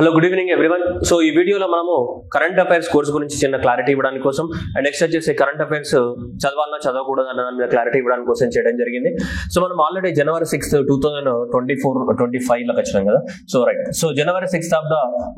Hello good evening everyone. So ఈ వీడియోలో మనము కరెంట్ అఫైర్స్ కోర్స్ గురించి చిన్న క్లారిటీ ఇవ్వడానికి కోసం అండ్ నెక్స్ట్ వచ్చేసి కరెంట్ అఫైర్స్ చదవాలన్నా చదవకూడదు అన్న దాని మీద క్లారిటీ ఇవ్వడానికి కోసం చేయడం జరిగింది. సో మనం ఆల్రెడీ January 6th 2024-25 వచ్చినాం కదా. So right, so January 6th of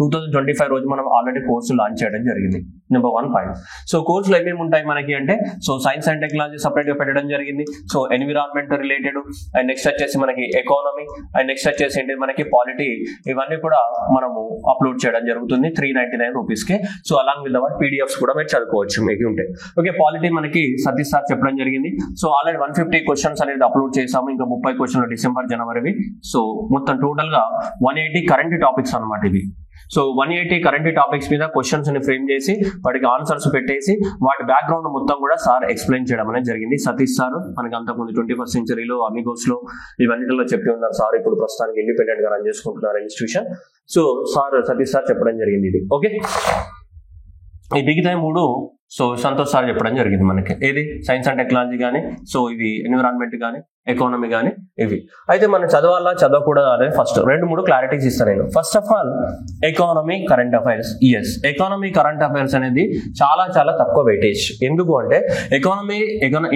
2025 రోజు మనం ఆల్రెడీ కోర్సు లాంచ్ చేయడం జరిగింది. Number 1 point. సో కోర్సులో ఏమేమి ఉంటాయి మనకి అంటే, so science and technology separate గా పెట్టడం జరిగింది. So environment related and next వచ్చేసి మనకి ఎకానమీ అండ్ నెక్స్ట్ వచ్చేసి ఏంటి మనకి పాలిటీ, ఇవన్నీ కూడా మనము అప్లోడ్ చేయడం జరుగుతుంది 399 రూపీస్ కి. So along with our PDFs కూడా మీరు చదువుకోవచ్చు మీకు ఉంటే. ఓకే, పాలిటీ మనకి సతీష్ సార్ చెప్పడం జరిగింది. సో ఆల్రెడీ 150 క్వశ్చన్స్ అనేది అప్లోడ్ చేసాము, ఇంకా 30 క్వశ్చన్లు డిసెంబర్ జనవరివి. సో మొత్తం టోటల్ గా 180 కరెంట్ టాపిక్స్ అనమాట ఇవి. సో 180 కరెంట్ టాపిక్స్ మీద క్వశ్చన్స్ ని ఫ్రేమ్ చేసి వాటికి ఆన్సర్స్ పెట్టేసి వాటి బ్యాక్గ్రౌండ్ మొత్తం కూడా సార్ ఎక్స్ప్లెయిన్ చేయడం అనేది జరిగింది. సతీష్ సార్ మనకి అంతకుముందు 21st సెంచరీలో అమిగోస్ లో ఇవన్నిటిలో చెప్పి ఉన్నారు సార్. ఇప్పుడు ప్రస్తుతానికి ఇండిపెండెంట్ గా రన్ చేసుకుంటున్నారు institution. So sir Satish sir చెప్పడం జరిగింది ఇది. ఓకే, ఈ మిగతా 3 సో సంతోష్ సార్ చెప్పడం జరిగింది మనకి. ఏది సైన్స్ అండ్ టెక్నాలజీ కానీ, సో ఇవి ఎన్విరాన్మెంట్ కానీ, ఎకానమీ కానీ ఇవి. అయితే మనం చదవాలా చదవకూడదు అనేది ఫస్ట్ 2-3 క్లారిటీస్ ఇస్తాను నేను. First of all economy current affairs. Economy current affairs అనేది చాలా చాలా తక్కువ వెయిటేజ్. ఎందుకు అంటే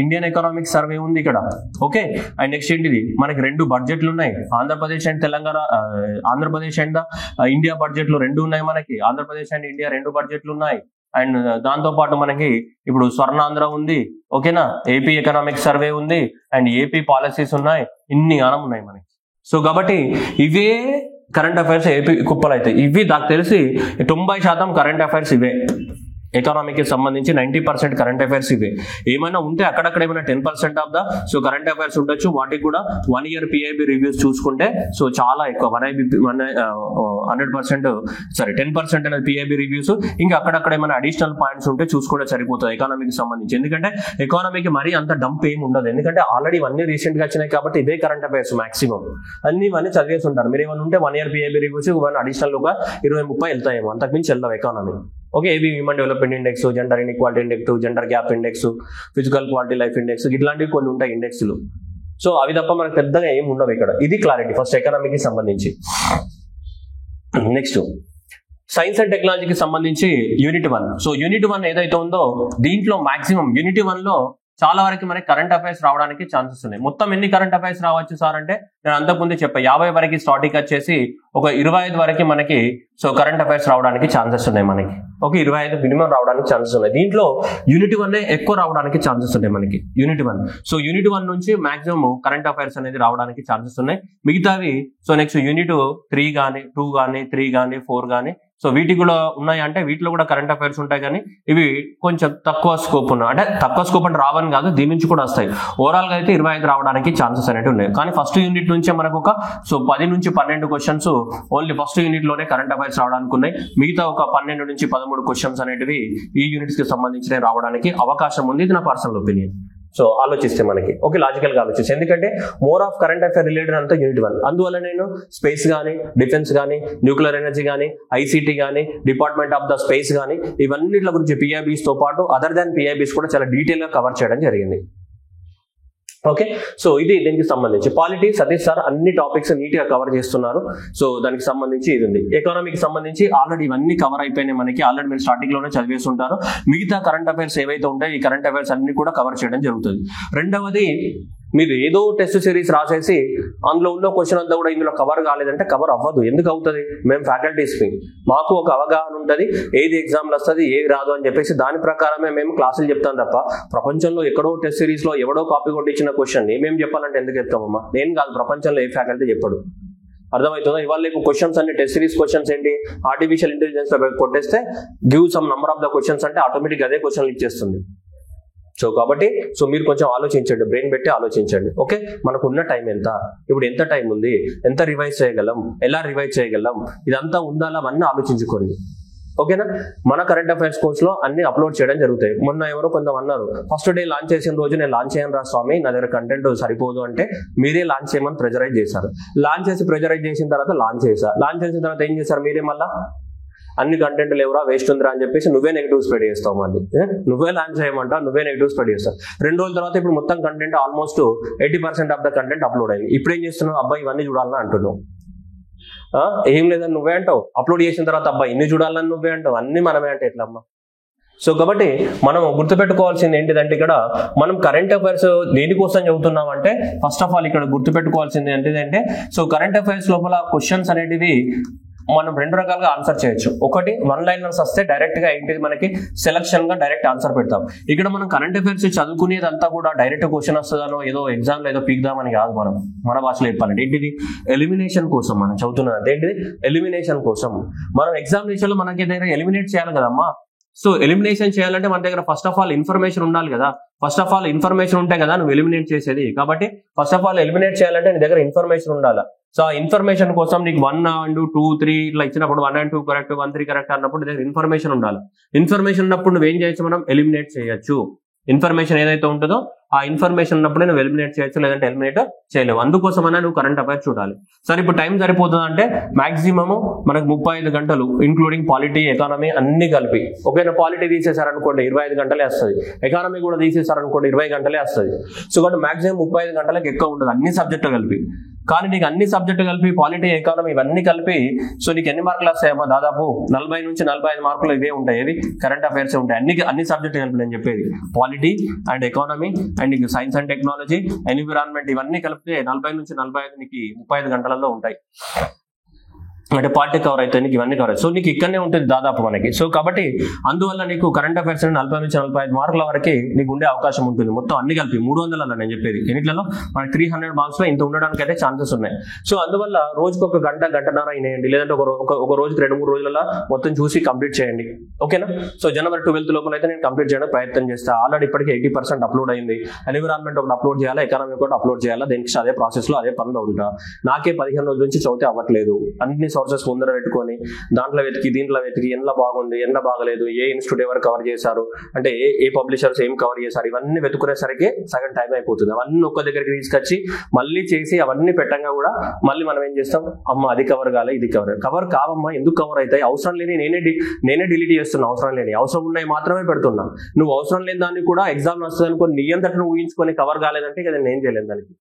ఇండియన్ ఎకనామిక్ సర్వే ఉంది ఇక్కడ. ఓకే, అండ్ నెక్స్ట్ ఏంటిది మనకి 2 బడ్జెట్లు ఉన్నాయి, Andhra Pradesh and Telangana, Andhra Pradesh and India బడ్జెట్లు 2 ఉన్నాయి మనకి. ఆంధ్రప్రదేశ్ అండ్ ఇండియా 2 బడ్జెట్లు ఉన్నాయి. అండ్ దాంతో పాటు మనకి ఇప్పుడు స్వర్ణాంధ్ర ఉంది. ఓకేనా, ఏపీ ఎకనామిక్ సర్వే ఉంది అండ్ ఏపీ పాలసీస్ ఉన్నాయి. ఇన్ని గానం ఉన్నాయి మనకి. సో కాబట్టి ఇవే కరెంట్ అఫైర్స్ ఏపీ కుప్పలు అవుతాయి. ఇవి నాకు తెలిసి 90% కరెంట్ అఫైర్స్ ఇవే. ఎకానమీకి సంబంధించి 90% కరెంట్ అఫైర్స్ ఇవే. ఏమైనా ఉంటే అక్కడక్కడ ఏమైనా 10% of the so current affairs ఉండొచ్చు. వాటికి కూడా 1 year PIB రివ్యూస్ చూసుకుంటే సో చాలా ఎక్కువ 10% అనేది PIB రివ్యూస్. ఇంకా అక్కడక్కడ ఏమైనా అడిషనల్ పాయింట్స్ ఉంటే చూసుకుంటే సరిపోతుంది ఎకానమీకి సంబంధించి. ఎందుకంటే ఎకానమీకి మరీ అంత డంప్ ఏమి ఉండదు, ఎందుకంటే ఆల్రెడీ ఇవన్నీ రీసెంట్ గా వచ్చినాయి కాబట్టి ఇవే కరెంట్ అఫైర్స్ మాక్సిమం ఇవన్నీ చదివేసి ఉంటారు. మీరు ఏమైనా ఉంటే 1 year PIB రివ్యూస్ అడిషనల్ గా 20-30 వెళ్తాయేమో, అంతకుమించి వెళ్దాం ఎకానమీ. ఓకే, ఇవి human development index, gender inequality index, gender gap index, physical quality life index, ఇట్లాంటివి కొన్ని ఉంటాయి ఇండెక్స్లు. సో అవి తప్ప మనకు పెద్దగా ఏమి ఉండవు ఇక్కడ. ఇది క్లారిటీ ఫస్ట్ ఎకనామీకి సంబంధించి. నెక్స్ట్ సైన్స్ అండ్ టెక్నాలజీకి సంబంధించి యూనిట్ 1. సో యూనిట్ 1 ఏదైతే ఉందో దీంట్లో మాక్సిమం యూనిట్ 1లో చాలా వరకు మనకి కరెంట్ అఫైర్స్ రావడానికి ఛాన్సెస్ ఉన్నాయి. మొత్తం ఎన్ని కరెంట్ అఫైర్స్ రావచ్చు సార్ అంటే, నేను అంతకుముందే చెప్పా 50 వరకు స్టార్టింగ్ వచ్చేసి ఒక 25 వరకు మనకి సో కరెంట్ అఫైర్స్ రావడానికి ఛాన్సెస్ ఉన్నాయి మనకి. ఓకే, 25 మినిమం రావడానికి ఛాన్సెస్ ఉన్నాయి. దీంట్లో యూనిట్ 1 ఎక్కువ రావడానికి ఛాన్సెస్ ఉన్నాయి మనకి. యూనిట్ 1, సో యూనిట్ 1 నుంచి మాక్సిమం కరెంట్ అఫైర్స్ అనేది రావడానికి ఛాన్సెస్ ఉన్నాయి. మిగతావి సో నెక్స్ట్ యూనిట్ 3 కానీ 2 కానీ 3 కానీ 4 కానీ సో వీటికి కూడా ఉన్నాయి. అంటే వీటిలో కూడా కరెంట్ అఫైర్స్ ఉంటాయి, కానీ ఇవి కొంచెం తక్కువ స్కోప్ ఉన్నాయి. అంటే తక్కువ స్కోప్ అంటే రావని కాదు, దీని నుంచి కూడా వస్తాయి. ఓవరాల్ గా అయితే 25 రావడానికి ఛాన్సెస్ అనేవి ఉన్నాయి. కానీ ఫస్ట్ యూనిట్ నుంచే మనకు ఒక సో 10 నుంచి 12 క్వశ్చన్స్ ఓన్లీ ఫస్ట్ యూనిట్ లోనే కరెంట్ అఫైర్స్ రావడానికి ఉన్నాయి. మిగతా ఒక 12 నుంచి 13 క్వశ్చన్స్ అనేటివి ఈ యూనిట్స్ కి సంబంధించిన రావడానికి అవకాశం ఉంది. ఇది నా పర్సనల్ ఒపీనియన్. సో ఆలోచిస్తే మనకి ఓకే, లాజికల్ గా ఆలోచిస్తే, ఎందుకంటే more of current affair related అంతా యూనిట్ 1. అందువల్ల నేను స్పేస్ కానీ, డిఫెన్స్ కానీ, న్యూక్లియర్ ఎనర్జీ కానీ, ICT కానీ, డిపార్ట్మెంట్ ఆఫ్ ద స్పేస్ కానీ ఇవన్నిట్ల గురించి PIBs తో పాటు అదర్ దాన్ PIBs కూడా చాలా డీటెయిల్ గా కవర్ చేయడం జరిగింది. ఓకే, సో ఇది దీనికి సంబంధించి పాలిటీ సతీష్ సార్ అన్ని టాపిక్స్ నీట్ గా కవర్ చేస్తున్నారు. సో దానికి సంబంధించి ఇది ఉంది. ఎకానమీకి సంబంధించి ఆల్రెడీ ఇవన్నీ కవర్ అయిపోయినాయి మనకి. ఆల్రెడీ మీరు స్టార్టింగ్ లోనే చదివేసి ఉంటారు. మిగతా కరెంట్ అఫైర్స్ ఏవైతే ఉంటాయో ఈ కరెంట్ అఫైర్స్ అన్ని కూడా కవర్ చేయడం జరుగుతుంది. రెండవది, మీరు ఏదో టెస్ట్ సిరీస్ రాసేసి అందులో ఉన్న క్వశ్చన్ అంతా కూడా ఇందులో కవర్ కాలేదంటే కవర్ అవ్వదు. ఎందుకు అవుతుంది? మేము ఫ్యాకల్టీస్ మాకు ఒక అవగాహన ఉంటుంది, ఏది ఎగ్జామ్లో వస్తుంది ఏది రాదు అని చెప్పేసి దాని ప్రకారమే మేము క్లాసులు చెప్తాం తప్ప ప్రపంచంలో ఎక్కడో టెస్ట్ సిరీస్ లో ఎవడో కాపీ కొట్టించిన క్వశ్చన్ మేము చెప్పాలంటే ఎందుకు చెప్తామమ్మా? నేను కాదు, ప్రపంచంలో ఏ ఫ్యాకల్టీ చెప్పడు. అర్థమవుతుందా? ఇవాళ క్వశ్చన్స్ అన్ని టెస్ట్ సిరీస్ క్వశ్చన్స్ ఏంటి, ఆర్టిఫిషియల్ ఇంటెలిజెన్స్ లో కొట్టేస్తే give some number of the questions అంటే ఆటోమేటిక్ అదే క్వశ్చన్లు ఇచ్చేస్తుంది. సో కాబట్టి సో మీరు కొంచెం ఆలోచించండి, బ్రెయిన్ పెట్టి ఆలోచించండి. ఓకే, మనకు ఉన్న టైం ఎంత, ఇప్పుడు ఎంత టైం ఉంది, ఎంత రివైజ్ చేయగలం, ఎలా రివైజ్ చేయగలం, ఇదంతా ఉండాలా అవన్నీ ఆలోచించుకోండి. ఓకేనా? మన కరెంట్ అఫైర్స్ కోర్స్ లో అన్ని అప్లోడ్ చేయడం జరుగుతాయి. మొన్న ఎవరో కొంత అన్నారు, ఫస్ట్ డే లాంచ్ చేసిన రోజు నేను లాంచ్ చేయను రా స్వామి, నా దగ్గర కంటెంట్ సరిపోదు అంటే మీరే లాంచ్ చేయమని ప్రెజరైజ్ చేశారు. లాంచ్ చేసిన తర్వాత లాంచ్ చేసిన తర్వాత ఏం చేశారు మీరే? మళ్ళీ అన్ని కంటెంట్ లేవురా, వేస్ట్ ఉందిరా అని చెప్పేసి నువ్వే నెగిటివ్ స్ప్రెడ్ చేస్తావు. మళ్ళీ నువ్వే లాంచ్ చేయమంటావు, నువ్వే నెగిటివ్ స్ప్రెడ్ చేస్తావు. 2 రోజుల తర్వాత ఇప్పుడు మొత్తం content almost 80% of the content upload అయింది. ఇప్పుడు ఏం చేస్తున్నావు? అబ్బాయి ఇవన్నీ చూడాలని అంటున్నావు. ఏం లేదని నువ్వే అంటావు, అప్లోడ్ చేసిన తర్వాత అబ్బా ఇన్ని చూడాలని నువ్వే అంటావు, అన్ని మనమే అంటే ఎట్లమ్మా? సో కాబట్టి మనం గుర్తుపెట్టుకోవాల్సింది ఏంటిదంటే ఇక్కడ మనం కరెంట్ అఫైర్స్ దేనికోసం చదువుతున్నాం అంటే ఫస్ట్ ఆఫ్ ఆల్ ఇక్కడ గుర్తుపెట్టుకోవాల్సింది ఏంటిదంటే సో కరెంట్ అఫైర్స్ లోపల క్వశ్చన్స్ అనేటివి మనం రెండు రకాలుగా ఆన్సర్ చేయొచ్చు. ఒకటి వన్ లైనర్స్ వస్తే డైరెక్ట్ గా ఏంటిది మనకి సెలక్షన్ గా డైరెక్ట్ ఆన్సర్ పెడతాం. ఇక్కడ మనం కరెంట్ అఫైర్స్ చదువుకునేదంతా కూడా డైరెక్ట్ క్వశ్చన్ వస్తుందనో ఏదో ఎగ్జామ్ లో ఏదో పీకుదామని కాదు. మన భాషలో చెప్పాలంటే ఏంటిది ఎలిమినేషన్ కోసం మనం చదువుతున్నాం. అంటే ఏంటిది ఎలిమినేషన్ కోసం. మనం ఎగ్జామినేషన్ లో మనకి దగ్గర ఎలిమినేట్ చేయాలి కదమ్మా. సో ఎలిమినేషన్ చేయాలంటే మన దగ్గర ఫస్ట్ ఆఫ్ ఆల్ ఇన్ఫర్మేషన్ ఉండాలి కదా. ఫస్ట్ ఆఫ్ ఆల్ ఇన్ఫర్మేషన్ ఉంటే కదా నువ్వు ఎలిమినేట్ చేసేది. కాబట్టి ఫస్ట్ ఆఫ్ ఆల్ ఎలిమినేట్ చేయాలంటే నీ దగ్గర ఇన్ఫర్మేషన్ ఉండాలి. సో ఆ ఇన్ఫర్మేషన్ కోసం నీకు 1 and 2, 3 ఇట్లా ఇచ్చినప్పుడు 1 and 2 కరెక్ట్, 1, 3 కరెక్ట్ అన్నప్పుడు నీ దగ్గర ఇన్ఫర్మేషన్ ఉండాలి. ఇన్ఫర్మేషన్ ఉన్నప్పుడు నువ్వేం చేయొచ్చు, మనం ఎలిమినేట్ చేయొచ్చు. ఇన్ఫర్మేషన్ ఏదైతే ఉంటుందో ఆ ఇన్ఫర్మేషన్ ఉన్నప్పుడే నువ్వు ఎలిమినేట్ చేయొచ్చు, లేదంటే ఎలిమినేట్ చేయలేవు. అందుకోసమైనా నువ్వు కరెంట్ అఫైర్స్ చూడాలి. సరే ఇప్పుడు టైం సరిపోతుంది అంటే మాక్సిమం మనకు 35 గంటలు ఇంక్లూడింగ్ పాలిటీ, ఎకానమీ అన్ని కలిపి. ఒకవేళ పాలిటీ తీసేసారనుకోండి 25 గంటలే వస్తుంది, ఎకానమీ కూడా తీసేసారనుకోండి 20 గంటలే వస్తుంది. సో కాబట్టి మాక్సిమం 35 గంటలకు ఎక్కువ ఉంటుంది అన్ని సబ్జెక్టులు కలిపి. కానీ నీకు అన్ని సబ్జెక్టు కలిపి పాలిటీ, ఎకానమీ ఇవన్నీ కలిపి సో నీకు ఎన్ని మార్కులు వస్తాయమ్మా? దాదాపు 40 నుంచి 45 మార్కులు ఇవే ఉంటాయి. ఏవి కరెంట్ అఫైర్స్ ఉంటాయి. అన్ని సబ్జెక్టు కలిపి నేను చెప్పేది పాలిటీ అండ్ ఎకానమీ అండ్ నీకు సైన్స్ అండ్ టెక్నాలజీ, ఎన్విరాన్మెంట్ ఇవన్నీ కలిపితే 40 నుంచి 45 నీకు 35 గంటలలో ఉంటాయి. అంటే పాలిటీ కవర్ అయితే నీకు ఇవన్నీ కవర్. సో నీకు ఇక్కడనే ఉంటుంది దాదాపు మనకి. సో కాబట్టి అందువల్ల నీకు కరెంట్ అఫైర్స్ 40 నుంచి 45 మార్కుల వరకు నీకు ఉండే అవకాశం ఉంటుంది. మొత్తం అన్ని కలిపి 300 నేను చెప్పేది. ఎన్నిట్లలో మనకి 300 మార్క్స్ లో ఇంత ఉండడానికి అయితే ఛాన్సెస్ ఉన్నాయి. సో అందువల్ల రోజుకు ఒక గంట, గంటన్నర అయినాయండి, లేదంటే ఒక రోజుకి 2-3 రోజులలో మొత్తం చూసి కంప్లీట్ చేయండి. ఓకేనా? సో January 12 లోపల అయితే నేను కంప్లీట్ చేయడానికి ప్రయత్నం చేస్తాను. ఆల్రెడీ ఇప్పటికీ 80% అప్లోడ్ అయింది. ఎన్విరాన్మెంట్ ఒకటి అప్లోడ్ చేయాలా, ఎకానమీ ఒకటి అప్లోడ్ చేయాలా, దేనికి అదే ప్రాసెస్ లో అదే పనిలో ఉంటా. నాకే 15 రోజుల నుంచి చదివితే అవ్వట్లేదు. అన్ని సోర్సెస్ ముందర పెట్టుకొని దాంట్లో వెతికి దీంట్లో వెతికి ఎండ్ల బాగుంది, ఎండ్ల బాగలేదు, ఏ ఇన్స్టిట్యూట్ ఎవరు కవర్ చేశారు, అంటే ఏ పబ్లిషర్స్ ఏం కవర్ చేశారు, ఇవన్నీ వెతుకునేసరికి సగం టైం అయిపోతుంది. అవన్నీ ఒక్క దగ్గరికి తీసుకొచ్చి మళ్ళీ చేసి అవన్నీ పెట్టంగా కూడా మళ్ళీ మనం ఏం చేస్తాం, అమ్మ అది కవర్ కాలే, ఇది కవర్ కావమ్మా, ఎందుకు కవర్ అవుతాయి? అవసరం లేని నేనే డిలీట్ చేస్తున్నా. అవసరం ఉన్నాయి మాత్రమే పెడుతున్నా. నువ్వు అవసరం లేని దాన్ని కూడా ఎగ్జామ్ వస్తుంది అనుకో నీ అంతటి నువ్వు ఊహించుకొని కవర్ కాలేదంటే ఇక నేను ఏం చేయలేదు దానికి.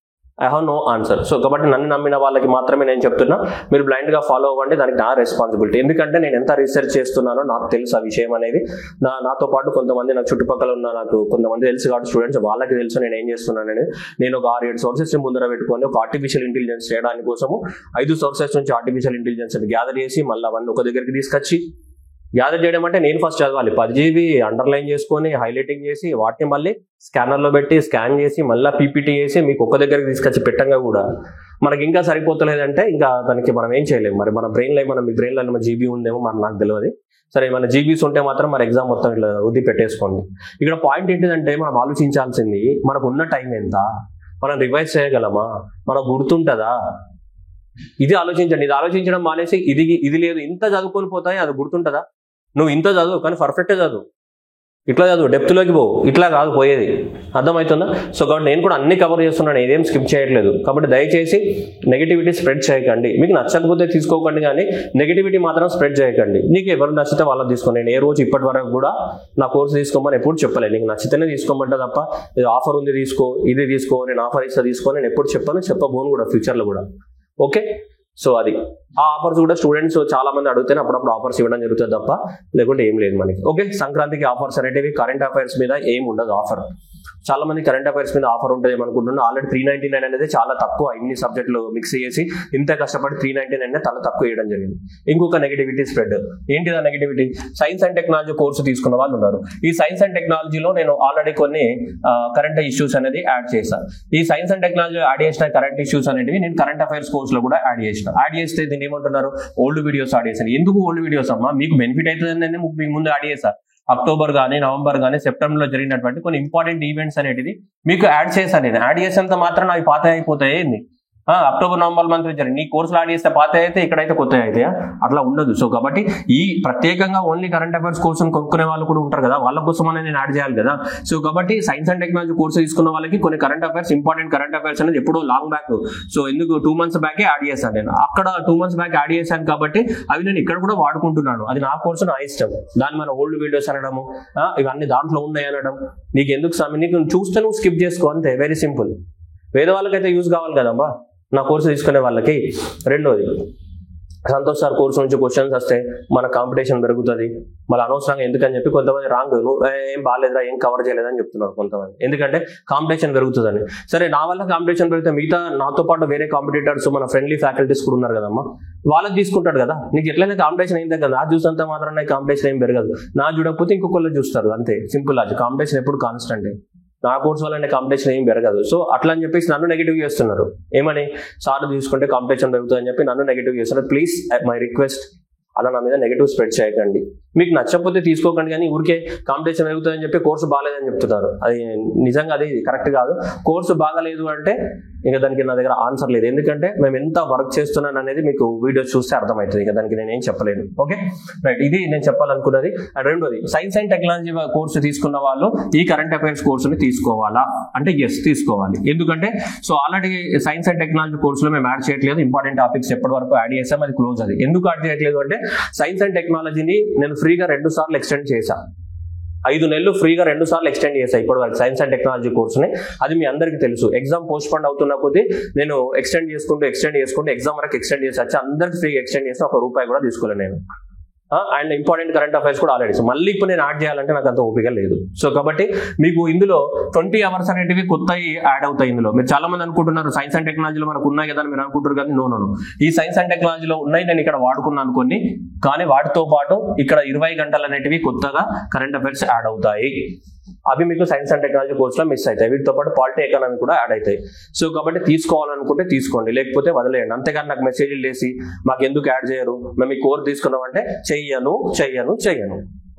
I have no answer. So కాబట్టి నన్ను నమ్మిన వాళ్ళకి మాత్రమే నేను చెప్తున్నా, మీరు బ్లైండ్ గా ఫాలో అవ్వండి. దానికి నా రెస్పాన్సిబిలిటీ. ఎందుకంటే నేను ఎంత రీసెర్చ్ చేస్తున్నానో నాకు తెలుసు ఆ విషయం అనేది. నాతో పాటు కొంతమంది నా చుట్టుపక్కల ఉన్న నాకు కొంతమంది తెలుసు కాబట్టి స్టూడెంట్స్ వాళ్ళకి తెలుసు నేను ఏం చేస్తున్నానని. నేను ఒక 6-7 సోర్సెస్ ముందర పెట్టుకొని ఒక ఆర్టిఫిషియల్ ఇంటెలిజెన్స్ చేయడానికి కోసము 5 సోర్సెస్ నుంచి ఆర్టిఫిషియల్ ఇంటెలిజెన్స్ గ్యాదర్ చేసి మళ్ళీ అవన్నీ ఒక దగ్గరికి తీసుకొచ్చి గ్యాదర్ చేయడం అంటే నేను ఫస్ట్ చదవాలి 10 GB అండర్లైన్ చేసుకొని హైలైటింగ్ చేసి వాటిని మళ్ళీ స్కానర్లో పెట్టి స్కాన్ చేసి మళ్ళీ పీపీటీ చేసి మీకు ఒక్క దగ్గరికి తీసుకొచ్చి పెట్టంగా కూడా మనకి ఇంకా సరిపోతలేదంటే ఇంకా దానికి మనం ఏం చేయలేము. మరి మన బ్రెయిన్లో మీ బ్రెయిన్లో జీబీ ఉందేమో మరి నాకు తెలియదు. సరే మన జీబీస్ ఉంటే మాత్రం మరి ఎగ్జామ్ మొత్తం ఇట్లా వృద్ధి పెట్టేసుకోండి. ఇక్కడ పాయింట్ ఏంటిదంటే మనం ఆలోచించాల్సింది మనకు ఉన్న టైం ఎంత, మనం రివైజ్ చేయగలమా, మనకు గుర్తుంటుందా, ఇది ఆలోచించండి. ఇది ఆలోచించడం మానేసి ఇది లేదు ఇంత చదువుకొని పోతాయి అది గుర్తుంటుందా? నువ్వు ఇంత చదువు కానీ పర్ఫెక్ట్గా చదువు, ఇట్లా చదువు, డెప్త్లోకి పోవు, ఇట్లా కాదు పోయేది. అర్థమవుతుందా? సో కాబట్టి నేను కూడా అన్ని కవర్ చేస్తున్నాను, ఏదేం స్కిప్ చేయట్లేదు. కాబట్టి దయచేసి నెగిటివిటీ స్ప్రెడ్ చేయకండి. మీకు నచ్చకపోతే తీసుకోకండి కానీ నెగిటివిటీ మాత్రం స్ప్రెడ్ చేయకండి. నీకు ఎవరు నచ్చితే వాళ్ళని తీసుకోండి. నేను ఏ రోజు ఇప్పటి వరకు కూడా నా కోర్సు తీసుకోమని ఎప్పుడు చెప్పలేదు. నీకు నచ్చితేనే తీసుకోమంటే తప్ప ఇది ఆఫర్ ఉంది తీసుకో, ఇది తీసుకో, నేను ఆఫర్ ఇస్తా తీసుకో నేను ఎప్పుడు చెప్పబోను కూడా ఫ్యూచర్లో కూడా. ఓకే? సో అది ఆ ఆఫర్స్ కూడా స్టూడెంట్స్ చాలా మంది అడిగితేనే అప్పుడప్పుడు ఆఫర్స్ ఇవ్వడం జరుగుతుంది తప్ప లేకుంటే ఏం లేదు మనకి. ఓకే? సంక్రాంతికి ఆఫర్స్ అనేటివి కరెంట్ అఫైర్స్ మీద ఏం ఉండదు ఆఫర్. చాలా మంది కరెంట్ అఫైర్స్ మీద ఆఫర్ ఉంటుంది అనుకుంటున్నాను. ఆల్రెడీ 399 అనేది చాలా తక్కువ. ఇన్ని సబ్జెక్టులు మిక్స్ చేసి ఇంత కష్టపడి 399 చాలా తక్కువ వేయడం జరిగింది. ఇంకొక నెగిటివిటీ స్ప్రెడ్ ఏంటిదా negativity? Science and technology course తీసుకున్న వాళ్ళు ఉన్నారు. ఈ సైన్స్ అండ్ టెక్నాలజీలో నేను ఆల్రెడీ కొన్ని కరెంట్ ఇష్యూస్ అనేది యాడ్ చేశాను. ఈ సైన్స్ అండ్ టెక్నాలజీ యాడ్ చేసిన కరెంట్ ఇష్యూస్ అనేవి నేను కరెంట్ అఫైర్స్ కోర్సులో కూడా యాడ్ చేస్తే దీన్ని ఏమంటున్నారు, ఓల్డ్ వీడియోస్ యాడ్ చేశాను. ఎందుకు ఓల్డ్ వీడియోస్ అమ్మా? మీకు బెనిఫిట్ అవుతుందని మీకు ముందు యాడ్ చేశాను. అక్టోబర్ కానీ నవంబర్ కానీ సెప్టెంబర్ లో జరిగినటువంటి కొన్ని ఇంపార్టెంట్ ఈవెంట్స్ అనేటివి మీకు యాడ్ చేశాను. నేను యాడ్ చేసేంత మాత్రం అవి పాత అయిపోతాయి. అక్టోబర్ నవంబర్ మంత్ జరిగింది నీ కోర్సులో యాడ్ చేస్తే పాత అయితే ఇక్కడైతే కొత్త అయితే అట్లా ఉండదు. సో కాబట్టి ఈ ప్రత్యేకంగా ఓన్లీ కరెంట్ అఫైర్స్ కోర్సును కొనుక్కునే వాళ్ళు కూడా ఉంటారు కదా, వాళ్ళ కోసం అనేది నేను యాడ్ చేయాలి కదా. సో కాబట్టి సైన్స్ అండ్ టెక్నాలజీ కోర్సు తీసుకున్న వాళ్ళకి కొన్ని current affairs important current affairs అనేది ఎప్పుడో లాంగ్ బ్యాక్, సో ఎందుకు 2 months బ్యాకే యాడ్ చేశాను. నేను అక్కడ 2 months బ్యాక్ యాడ్ చేశాను కాబట్టి అవి నేను ఇక్కడ కూడా వాడుకుంటున్నాను. అది నా కోర్సు, నా ఇష్టం. దాన్ని మన ఓల్డ్ వీడియోస్ అనడము ఇవన్నీ దాంట్లో ఉన్నాయి అనడం నీకు ఎందుకు స్వామి? నీకు చూస్తే నువ్వు స్కిప్ చేసుకో అంతే, వెరీ సింపుల్. వేరే వాళ్ళకైతే యూజ్ కావాలి కదమ్మా నా కోర్సు తీసుకునే వాళ్ళకి. రెండోది సంతోష్ సార్ కోర్సు నుంచి క్వశ్చన్స్ వస్తే మన కాంపిటీషన్ పెరుగుతుంది, మళ్ళీ అనవసరంగా ఎందుకని చెప్పి కొంతమంది రాంగ్ ఏం బాగాలేదురా ఏం కవర్ చేయలేదని చెప్తున్నారు కొంతమంది, ఎందుకంటే కాంపిటీషన్ పెరుగుతుందని. సరే నా వల్ల కాంపిటీషన్ పెరిగితే మిగతా నాతో పాటు వేరే కాంపిటీటర్స్ మన ఫ్రెండ్లీ ఫ్యాకల్టీస్ కూడా ఉన్నారు కదమ్మా, వాళ్ళకి తీసుకుంటాడు కదా. నీకు ఎట్లయినా కాంపిటీషన్ అయిందే కదా, నా చూసినంత మాత్రం కాంపిటీషన్ ఏం పెరగదు, నా చూడకపోతే ఇంకొకళ్ళు చూస్తారు అంతే, సింపుల్. అది కాంపిటీషన్ ఎప్పుడు కాన్స్టెంట్, నా కోర్స్ వల్ల కాంపిటీషన్ ఏం పెరగదు. సో అట్లా అని చెప్పేసి నన్ను నెగిటివ్ చేస్తున్నారు, ఏమని సార్లు తీసుకుంటే కాంపిటీషన్ పెరుగుతుంది అని చెప్పి నన్ను నెగిటివ్ చేస్తున్నారు. ప్లీజ్ మై రిక్వెస్ట్, అలా నా మీద నెగిటివ్ స్ప్రెడ్ చేయకండి. మీకు నచ్చకపోతే తీసుకోకండి, కానీ ఊరికే కాంపిటీషన్ పెరుగుతుందని చెప్పి కోర్సు బాగాలేదని చెప్తున్నారు, అది నిజంగా అది కరెక్ట్ కాదు. కోర్సు బాగాలేదు అంటే ఇంకా దానికి నా దగ్గర ఆన్సర్ లేదు, ఎందుకంటే మేము ఎంత వర్క్ చేస్తున్నాను అనేది మీకు వీడియో చూస్తే అర్థమవుతుంది, ఇక దానికి నేను ఏం చెప్పలేను. ఓకే రైట్, ఇది నేను చెప్పాలనుకున్నది. అండ్ రెండోది, సైన్స్ అండ్ టెక్నాలజీ కోర్సు తీసుకున్న వాళ్ళు ఈ కరెంట్ అఫైర్స్ కోర్సుని తీసుకోవాలా అంటే ఎస్ తీసుకోవాలి. ఎందుకంటే so already science and technology కోర్సులో మేము యాడ్ చేయట్లేదు, ఇంపార్టెంట్ టాపిక్స్ ఎప్పటి వరకు యాడ్ చేసాం, అది క్లోజ్. అది ఎందుకు యాడ్ చేయట్లేదు అంటే సైన్స్ అండ్ టెక్నాలజీని నేను ఫ్రీగా 2 సార్లు ఎక్స్టెండ్ చేశా, 5 నెలలు ఫ్రీగా 2 సార్లు ఎక్స్టెండ్ చేశాను ఇప్పటి వరకు సైన్స్ అండ్ టెక్నాలజీ కోర్సుని. అది మీ అందరికీ తెలుసు. ఎగ్జామ్ పోస్ట్ పోన్ అవుతున్న కొద్దీ నేను ఎక్స్టెండ్ చేసుకుంటూ ఎగ్జామ్ వరకు ఎక్స్టెండ్ చేసి వచ్చి అందరికి ఫ్రీగా ఎక్స్టెండ్ చేసి ₹1 కూడా తీసుకోలేదు నేను. అండ్ ఇంపార్టెంట్ కరెంట్ అఫైర్స్ కూడా ఆల్రెడీ. సో మళ్ళీ ఇప్పుడు నేను యాడ్ చేయాలంటే నాకు అంత ఓపిక లేదు. సో కాబట్టి మీకు ఇందులో 20 అవర్స్ అనేటివి కొత్తవి యాడ్ అవుతాయి ఇందులో. మీరు చాలా మంది అనుకుంటున్నారు సైన్స్ అండ్ టెక్నాలజీలో మనకు ఉన్నాయి కదా అని మీరు అనుకుంటారు, కానీ నో, ఈ సైన్స్ అండ్ టెక్నాలజీలో ఉన్నాయి, నేను ఇక్కడ వాడుకున్నాను కొన్ని, కానీ వాటితో పాటు ఇక్కడ 20 గంటలు అనేటివి కొత్తగా కరెంట్ అఫైర్స్ యాడ్ అవుతాయి. అవి మీకు సైన్స్ అండ్ టెక్నాలజీ కోర్సులో మిస్ అవుతాయి. వీటితో పాటు పాలిటీ ఎకానమీ కూడా యాడ్ అవుతాయి. సో కాబట్టి తీసుకోవాలనుకుంటే తీసుకోండి, లేకపోతే వదిలేయండి. అంతేగాని నాకు మెసేజ్లు చేసి మాకు ఎందుకు యాడ్ చేయరు, మేము ఈ కోర్స్ తీసుకున్నామంటే చెయ్యను.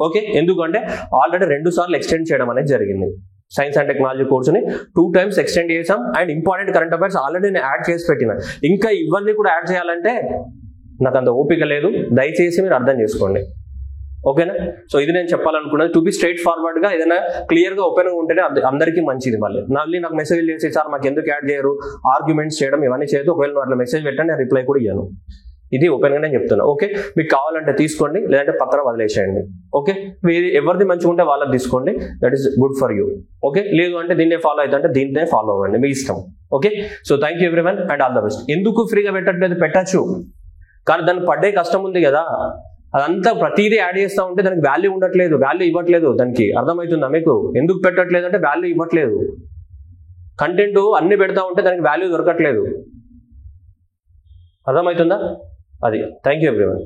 ఓకే, ఎందుకంటే ఆల్రెడీ 2 సార్లు ఎక్స్టెండ్ చేయడం అనేది జరిగింది. సైన్స్ అండ్ టెక్నాలజీ కోర్సుని 2 టైమ్స్ ఎక్స్టెండ్ చేసాం. And important current affairs already నేను యాడ్ చేసి పెట్టిన, ఇంకా ఇవన్నీ కూడా యాడ్ చేయాలంటే నాకు అంత ఓపిక లేదు. దయచేసి మీరు అర్థం చేసుకోండి, ఓకేనా. సో ఇది నేను చెప్పాలనుకున్నది. టు బి స్ట్రైట్ ఫార్వర్డ్ గా ఏదైనా క్లియర్ గా ఓపెన్ గా ఉంటేనే అందరికీ మంచిది. మళ్ళీ నాకు మెసేజ్ చేసి సార్ మాకు ఎందుకు యాడ్ చేయరు, ఆర్గ్యుమెంట్స్ చేయడం ఇవన్నీ చేయదు. ఒకవేళ నువ్వు అట్లా మెసేజ్ పెట్టండి, నేను రిప్లై కూడా ఇయ్యాను. ఇది ఓపెన్ గా నేను చెప్తున్నా. ఓకే, మీకు కావాలంటే తీసుకోండి, లేదంటే పక్కన వదిలేసేయండి. ఓకే, ఎవరిది మంచిగా ఉంటే వాళ్ళది తీసుకోండి, that is good for you. Okay, లేదు అంటే దీన్నే ఫాలో అవుతుంటే దీన్నే ఫాలో అవ్వండి, మీ ఇష్టం. Okay, so thank you everyone and all the best. ఎందుకు ఫ్రీగా పెట్టట్లేదు, పెట్టచ్చు, కానీ దాన్ని పడ్డే కష్టం ఉంది కదా. అదంతా ప్రతిదీ యాడ్ చేస్తూ ఉంటే దానికి వాల్యూ ఉండట్లేదు, వాల్యూ ఇవ్వట్లేదు. దానికి అర్థమవుతుందా మీకు? ఎందుకు పెట్టట్లేదు అంటే వాల్యూ ఇవ్వట్లేదు. కంటెంట్ అన్ని పెడతా ఉంటే దానికి వాల్యూ దొరకట్లేదు. అర్థమవుతుందా? అది. Thank you everyone.